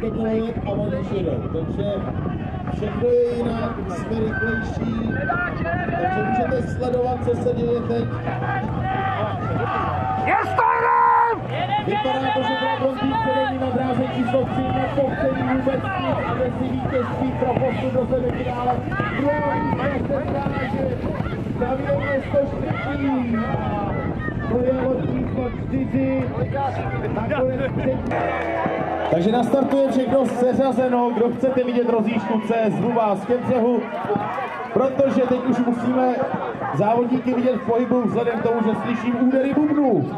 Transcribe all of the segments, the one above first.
dokolit a oni šedou. Takže všechno je jinak, jsme rychlejší, takže můžete sledovat, co se děje teď. Vypadá to, že Dragon Team předení na dráze číslo 3 nepopření vůbec nic a si vítězství pro postup do semifinále. Druhá místo se zváže Xavier 104. To je od číslo 4. Takže nastartuje všechno seřazeno. Kdo chcete vidět rozjížďku C, zvu vás ke břehu, protože teď už musíme závodníky vidět v pohybu vzhledem k tomu, že slyším údery bubnů.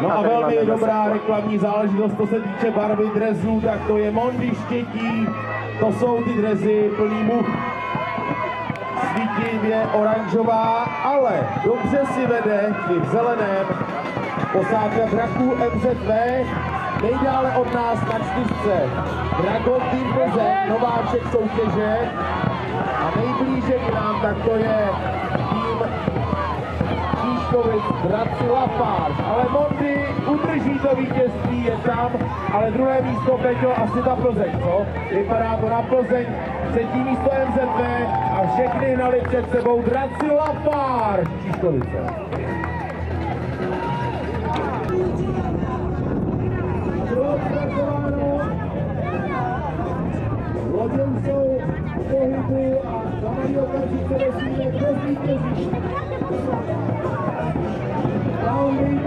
No a velmi dobrá reklamní záležitost, to se týče barvy drezů, tak to je Mondy Štětí, to jsou ty drezy plný much. Svítivě oranžová, ale dobře si vede i v zeleném posádka draků MZV, nejdále od nás na 4. Dragon Team Plzeň, nováček soutěže a nejblíže k nám, tak to je tým Číškovic Dracula Farm. Ale Mondy udrží to vítězství, je tam, ale druhé místo, Peťo, asi ta Plzeň, co? Vypadá to na Plzeň, třetí místo MZV a všechny hnali před sebou Dracula Farm Číškovice. Lodem jsou v pohybu a za malý okamžik se vesmíme, kdo zvítězí. Downwind